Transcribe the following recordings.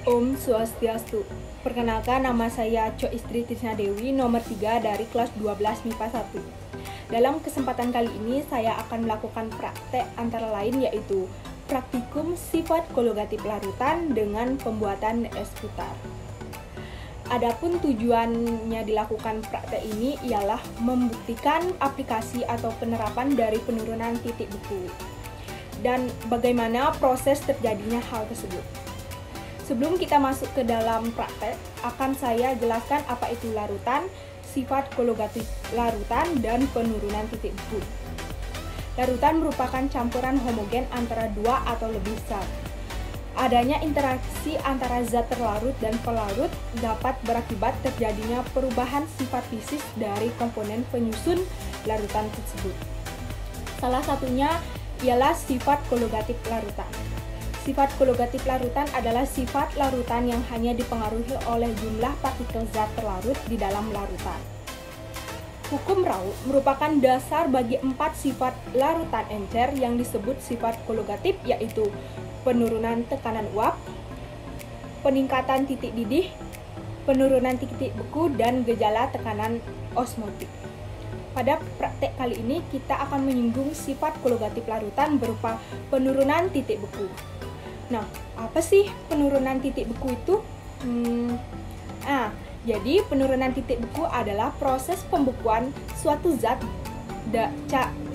Om Swastiastu. Perkenalkan, nama saya Co Istri Tisna Dewi, nomor 3 dari kelas 12 MIPA 1. Dalam kesempatan kali ini saya akan melakukan praktek antara lain yaitu praktikum sifat kologatif larutan dengan pembuatan es putar. Adapun tujuannya dilakukan praktek ini ialah membuktikan aplikasi atau penerapan dari penurunan titik beku dan bagaimana proses terjadinya hal tersebut. Sebelum kita masuk ke dalam praktek, akan saya jelaskan apa itu larutan, sifat kologatif larutan, dan penurunan titik beku. Larutan merupakan campuran homogen antara dua atau lebih zat. Adanya interaksi antara zat terlarut dan pelarut dapat berakibat terjadinya perubahan sifat fisik dari komponen penyusun larutan tersebut. Salah satunya ialah sifat kologatif larutan. Sifat kologatif larutan adalah sifat larutan yang hanya dipengaruhi oleh jumlah partikel zat terlarut di dalam larutan. Hukum Raoult merupakan dasar bagi 4 sifat larutan encer yang disebut sifat kologatif, yaitu penurunan tekanan uap, peningkatan titik didih, penurunan titik beku, dan gejala tekanan osmotik. Pada praktek kali ini kita akan menyinggung sifat kologatif larutan berupa penurunan titik beku. Nah, apa sih penurunan titik beku itu? Jadi penurunan titik beku adalah proses pembekuan suatu zat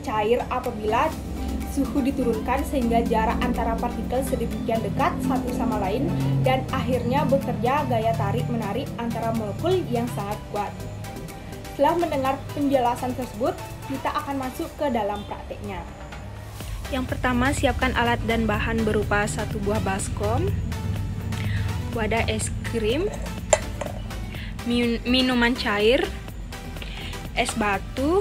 cair apabila suhu diturunkan sehingga jarak antara partikel sedemikian dekat satu sama lain dan akhirnya bekerja gaya tarik-menarik antara molekul yang sangat kuat. Setelah mendengar penjelasan tersebut, kita akan masuk ke dalam prakteknya. Yang pertama, siapkan alat dan bahan berupa 1 buah baskom, wadah es krim, minuman cair, es batu,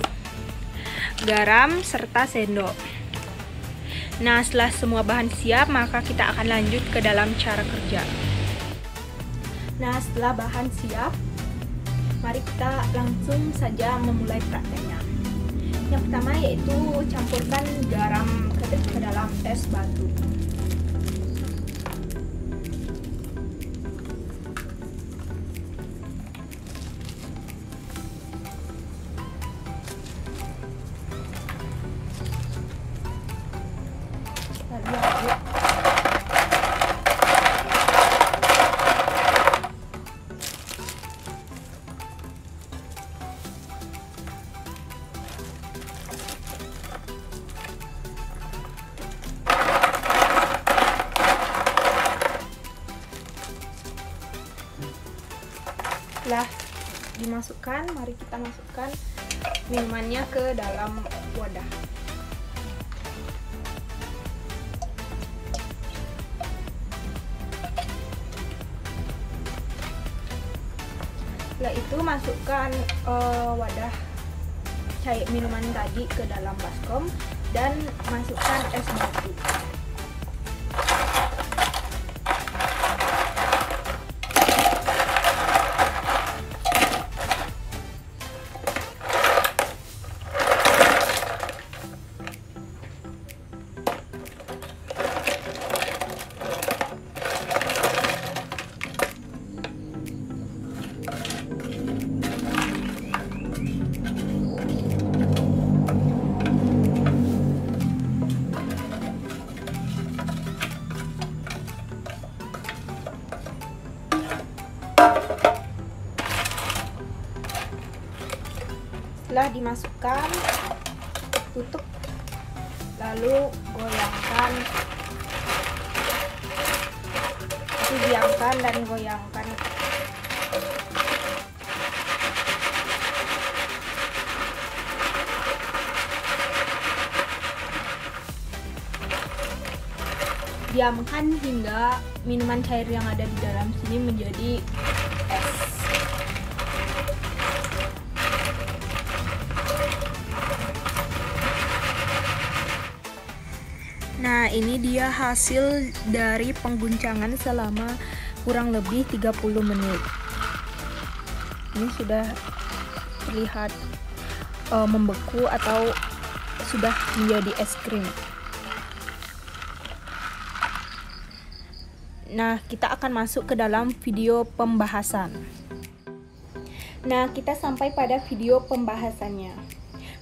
garam, serta sendok. Nah, setelah semua bahan siap, maka kita akan lanjut ke dalam cara kerja. Nah, setelah bahan siap, mari kita langsung saja memulai prakteknya. Yang pertama yaitu campurkan garam ke dalam es batu. Setelah dimasukkan, mari kita masukkan minumannya ke dalam wadah. Setelah itu masukkan wadah cair minuman tadi ke dalam baskom dan masukkan es batu. Setelah dimasukkan, tutup, lalu goyangkan, diamkan dan goyangkan. Diamkan hingga minuman cair yang ada di dalam sini menjadi es. Nah, ini dia hasil dari pengguncangan selama kurang lebih 30 menit. Ini sudah terlihat membeku atau sudah menjadi es krim. Nah, kita akan masuk ke dalam video pembahasan. Nah, kita sampai pada video pembahasannya.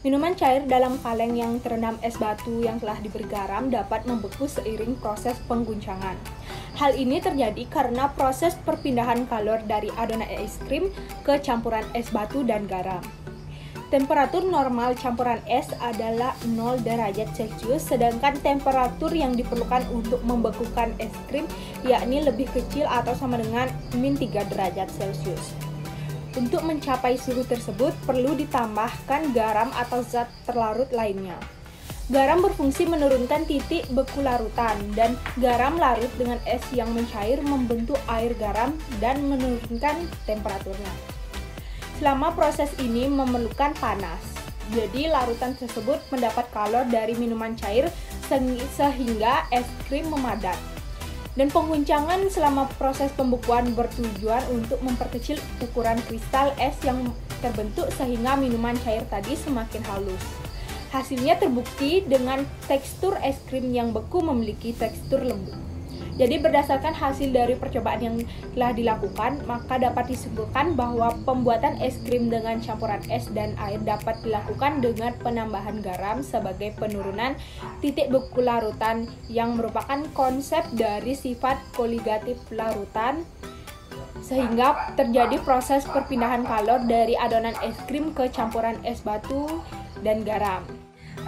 Minuman cair dalam kaleng yang terendam es batu yang telah diberi garam dapat membeku seiring proses pengguncangan. Hal ini terjadi karena proses perpindahan kalor dari adonan es krim ke campuran es batu dan garam. Temperatur normal campuran es adalah 0 derajat Celcius, sedangkan temperatur yang diperlukan untuk membekukan es krim yakni lebih kecil atau sama dengan -3 derajat Celcius. Untuk mencapai suhu tersebut perlu ditambahkan garam atau zat terlarut lainnya. Garam berfungsi menurunkan titik beku larutan, dan garam larut dengan es yang mencair membentuk air garam dan menurunkan temperaturnya. Selama proses ini memerlukan panas, jadi larutan tersebut mendapat kalor dari minuman cair sehingga es krim memadat. Dan pengguncangan selama proses pembekuan bertujuan untuk memperkecil ukuran kristal es yang terbentuk sehingga minuman cair tadi semakin halus. Hasilnya terbukti dengan tekstur es krim yang beku memiliki tekstur lembut. Jadi berdasarkan hasil dari percobaan yang telah dilakukan, maka dapat disimpulkan bahwa pembuatan es krim dengan campuran es dan air dapat dilakukan dengan penambahan garam sebagai penurunan titik beku larutan yang merupakan konsep dari sifat koligatif larutan, sehingga terjadi proses perpindahan kalor dari adonan es krim ke campuran es batu dan garam.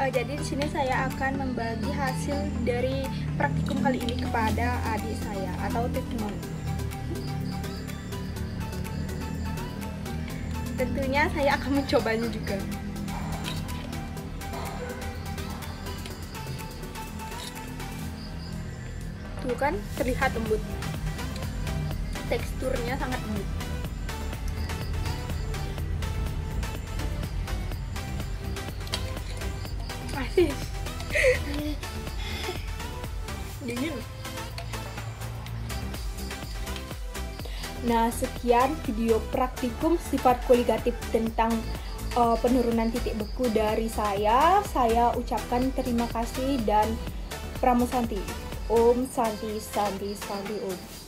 Jadi di sini saya akan membagi hasil dari praktikum kali ini kepada adik saya atau testimoni. Tentunya saya akan mencobanya juga. Tuh kan, terlihat lembut. Teksturnya sangat lembut. Masih dingin. Nah, sekian video praktikum sifat koligatif tentang penurunan titik beku dari saya. Saya ucapkan terima kasih dan Pramusanti. Om Santi Santi Santi Om.